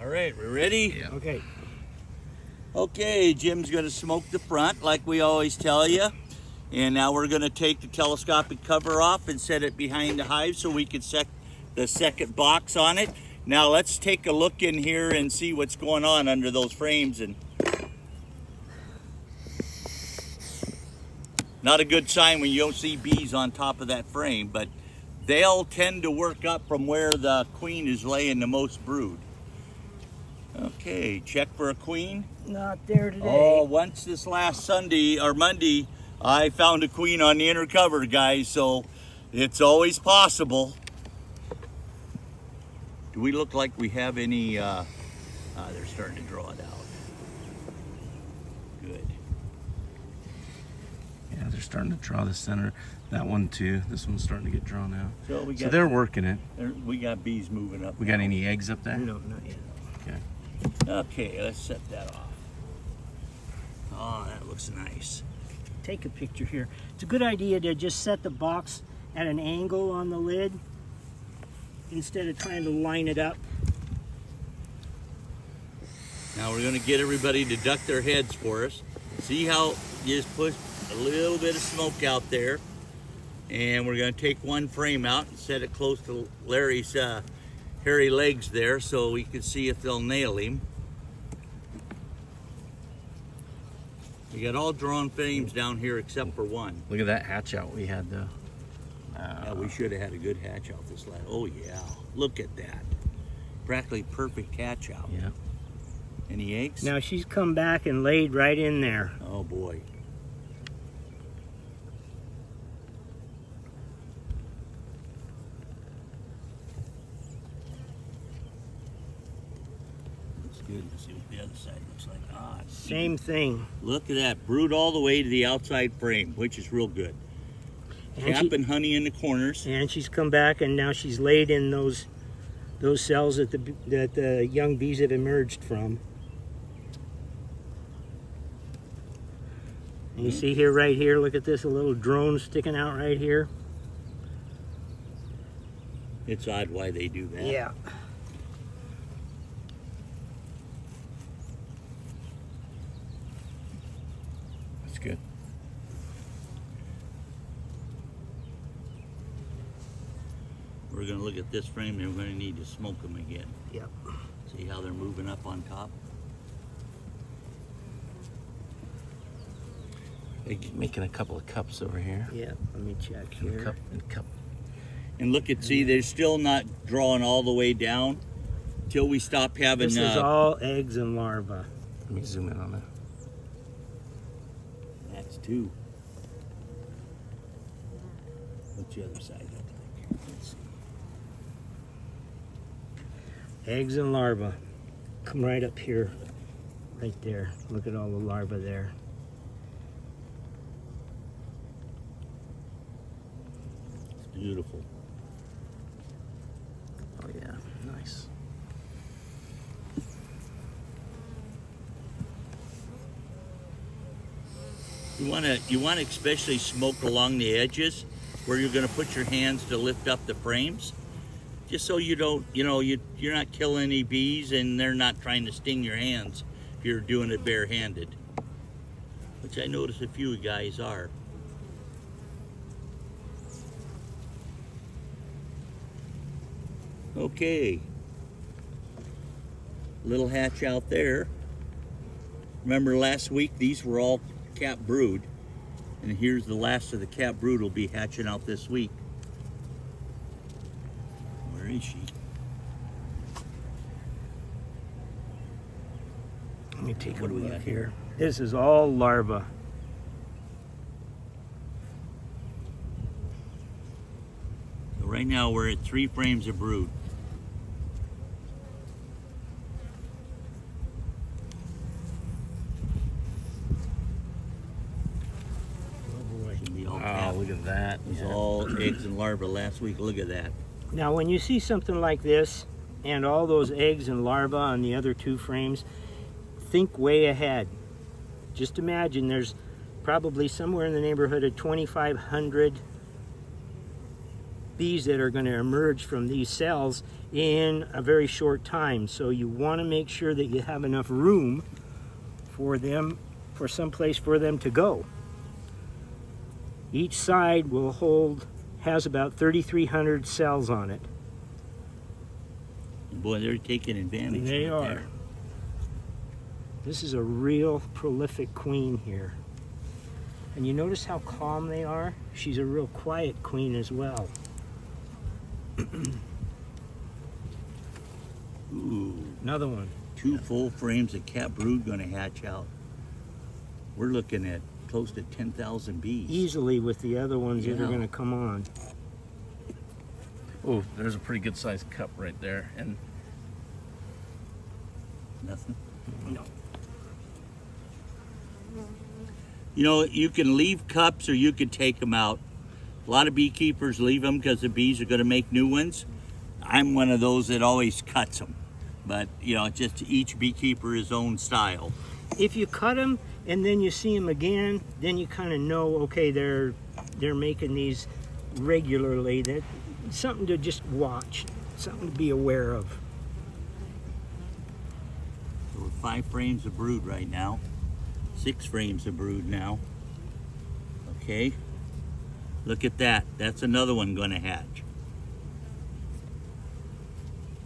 All right, we ready? Yeah. Okay. Okay, Jim's going to smoke the front like we always tell you. And now we're going to take the telescopic cover off and set it behind the hive so we can set the second box on it. Now let's take a look in here and see what's going on under those frames. And not a good sign when you don't see bees on top of that frame, but they'll tend to work up from where the queen is laying the most brood. Okay, check for a queen. Not there today. Oh, once this last Sunday or Monday, I found a queen on the inner cover, guys, so it's always possible. Do we look like we have any, they're starting to draw it out. Good. Yeah, they're starting to draw the center. That one too. This one's starting to get drawn out. So, they're working it. We got bees moving up. We got any eggs up there? No, not yet. Okay. Okay, let's set that off. Oh, that looks nice. Take a picture here. It's a good idea to just set the box at an angle on the lid instead of trying to line it up. Now we're going to get everybody to duck their heads for us. See how you just put a little bit of smoke out there. And we're going to take one frame out and set it close to Larry's hairy legs there so we can see if they'll nail him. We got all drawn frames down here except for one. Look at that hatch out we had though. Yeah, we should have had a good hatch out this last. Oh yeah, look at that. Practically perfect hatch out. Yeah. Any eggs? Now she's come back and laid right in there. Oh boy. Looks good. Let's see what the other side looks like. Ah, Same thing. look at that. Brood all the way to the outside frame, which is real good. And Cap and honey in the corners. And she's come back and now she's laid in those cells that the young bees have emerged from. And you see here, right here, look at this, a little drone sticking out right here. It's odd why they do that. Yeah. That's good. We're going to look at this frame and we're going to need to smoke them again. Yep. See how they're moving up on top? Making a couple of cups over here. Yeah, let me check And a here. cup and cup. And look at, see, they're still not drawing all the way down till we stop having. This is all eggs and larvae. Let me zoom in on that. That's two. What's the other side look like? Let's see. Eggs and larvae. Come right up here. Right there. Look at all the larvae there. It's beautiful. Oh yeah, nice. You want to especially smoke along the edges where you're going to put your hands to lift up the frames, just so you don't, you're not killing any bees and they're not trying to sting your hands if you're doing it barehanded, which I notice a few guys are. Okay, little hatch out there. Remember last week these were all cap brood, and here's the last of the cap brood will be hatching out this week. Where is she? Let me take a What do we look got here. This is all larvae. So right now we're at 3 frames of brood. Oh boy. Should be all Oh, cap. look at that. It was Yeah. all eggs and larvae last week. Look at that. Now when you see something like this and all those eggs and larvae on the other 2 frames, think way ahead. Just imagine there's probably somewhere in the neighborhood of 2,500 bees that are going to emerge from these cells, in a very short time. So you want to make sure that you have enough room for them, for some place for them to go. Each side has about 3,300 cells on it. Boy, they're taking advantage. They right are. there. This is a real prolific queen here. And you notice how calm they are? She's a real quiet queen as well. Ooh, Another one. 2 full frames of cat brood going to hatch out. We're looking at close to 10,000 bees. Easily with the other ones that are Yeah. going to come on. Oh, there's a pretty good sized cup right there. And Nothing. No. You know, you can leave cups or you can take them out. A lot of beekeepers leave them because the bees are going to make new ones. I'm one of those that always cuts them. But, you know, just each beekeeper his own style. If you cut them and then you see them again, then you kind of know, okay, they're making these regularly. That's something to just watch, something to be aware of. So we're 5 frames of brood right now. 6 frames of brood now. Okay. Look at that. That's another one going to hatch.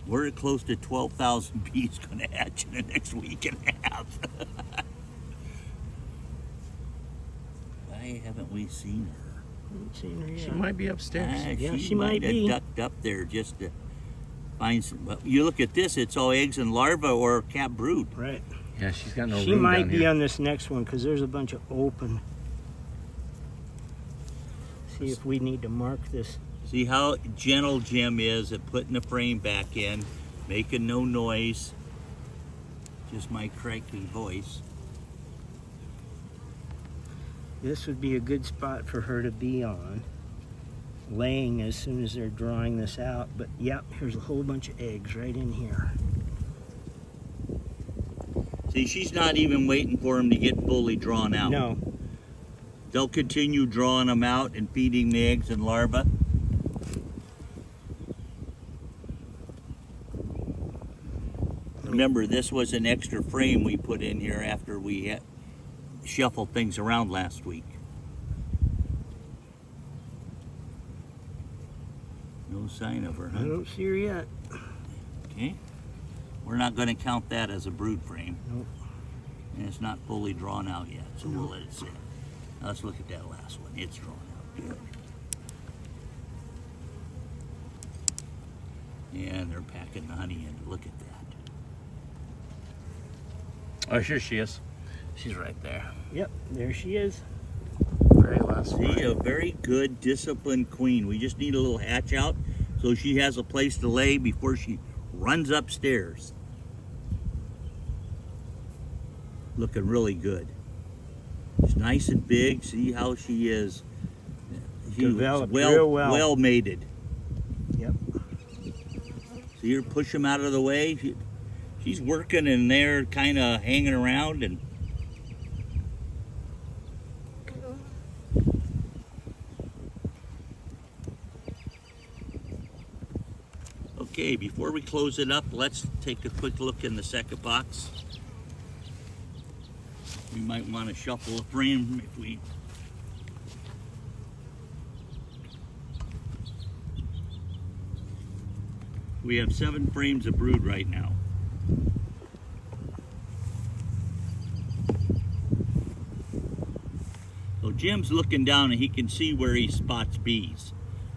We're at close to 12,000 bees going to hatch in the next week and a half. Why haven't we seen her? Haven't seen her yet. she might be upstairs. Yeah, she she might have be. ducked up there just to find some. Well, you look at this, it's all eggs and larvae or cat brood. Right. Yeah, she's got no She room might down be here. on this next one because there's a bunch of open. See if we need to mark this. See how gentle Jim is at putting the frame back in, making no noise. Just my cranky voice. This would be a good spot for her to be on, laying as soon as they're drawing this out. But yep, here's a whole bunch of eggs right in here. See, she's not even waiting for them to get fully drawn out. No, They'll continue drawing them out and feeding the eggs and larvae. Remember, this was an extra frame we put in here after we shuffled things around last week. No sign of her, I huh? don't see her yet. Okay. We're not going to count that as a brood frame. Nope. And it's not fully drawn out yet, so we'll Nope. let it sit. Now let's look at that last one. It's drawn out good. Yeah, they're packing the honey in. Look at that. Oh, here she is. She's right there. Yep, there she is. Very last See, one. a very good, disciplined queen. We just need a little hatch out so she has a place to lay before she runs upstairs. Looking really good. She's nice and big. See how she is. She was Developed real well. well mated. Yep. See her push them out of the way. She's working and they're kind of hanging around and. Okay, before we close it up, let's take a quick look in the second box. We might want to shuffle a frame if we. We have 7 frames of brood right now. So Jim's looking down and he can see where he spots bees.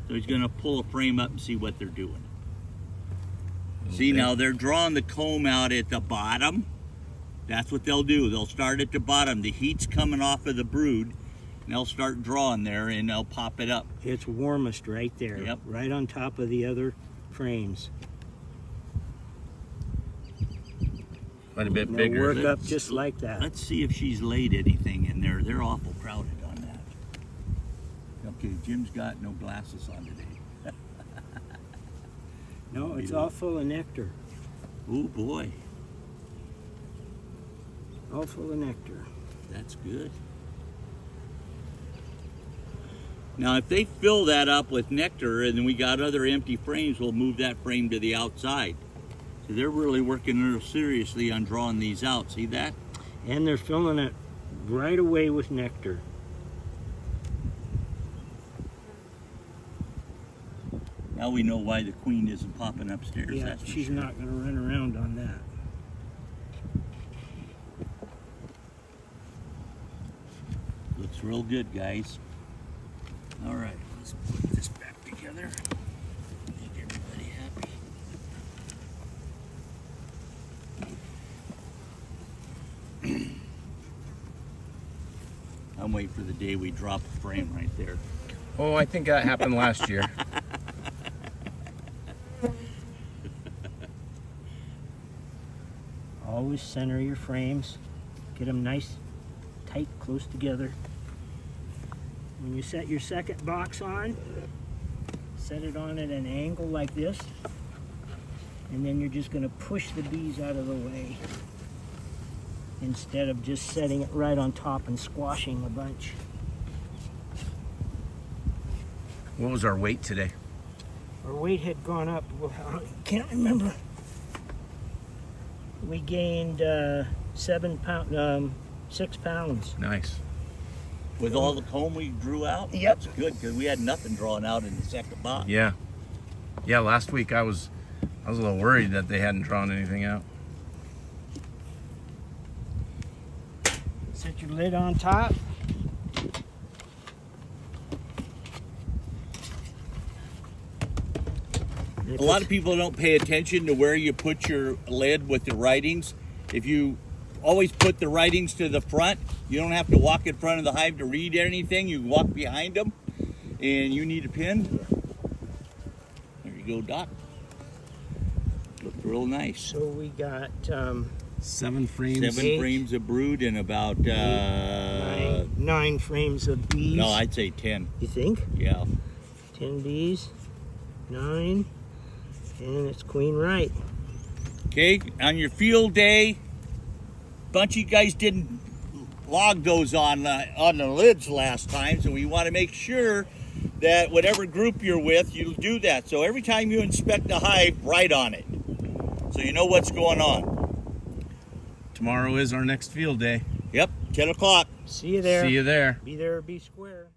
So he's going to pull a frame up and see what they're doing. See, now they're drawing the comb out at the bottom. That's what they'll do. They'll start at the bottom. The heat's coming off of the brood, and they'll start drawing there, and they'll pop it up. It's warmest right there. Yep. Right on top of the other frames. Quite a bit They'll bigger. work up just like that. Let's see if she's laid anything in there. They're awful crowded on that. Okay, Jim's got no glasses on today. No, it's all full of nectar. Oh boy, All full of nectar. that's good. Now, if they fill that up with nectar and then we got other empty frames, we'll move that frame to the outside. So they're really working real seriously on drawing these out. See that? And they're filling it right away with nectar. Now we know why the queen isn't popping upstairs. Yeah, that's for she's sure. not going to run around on that. Looks real good, guys. All right, let's put this back together. Make everybody happy. I'm waiting for the day we drop a frame right there. Oh, I think that happened last year. Always center your frames. Get them nice, tight, close together. When you set your second box on, set it on at an angle like this. And then you're just going to push the bees out of the way instead of just setting it right on top and squashing a bunch. What was our weight today? Our weight had gone up. Well, I can't remember. We gained 6 pounds. Nice. With all the comb we drew out? Yep. That's good, because we had nothing drawn out in the second box. Yeah. Yeah, last week I was a little worried that they hadn't drawn anything out. Set your lid on top. A lot of people don't pay attention to where you put your lid with the writings. If you always put the writings to the front, you don't have to walk in front of the hive to read anything. You can walk behind them, and you need a pin. There you go, Doc. Looked real nice. So we got 7 frames. 7 8, frames of brood and about 9 frames of bees. no, I'd say 10. You think? Yeah. 10 bees, 9, and it's queen right. Okay, on your field day, bunch of you guys didn't log those on the lids last time, so we want to make sure that whatever group you're with, you do that. So every time you inspect the hive, write on it, so you know what's going on. Tomorrow is our next field day. Yep, 10 o'clock. See you there. See you there. Be there or be square.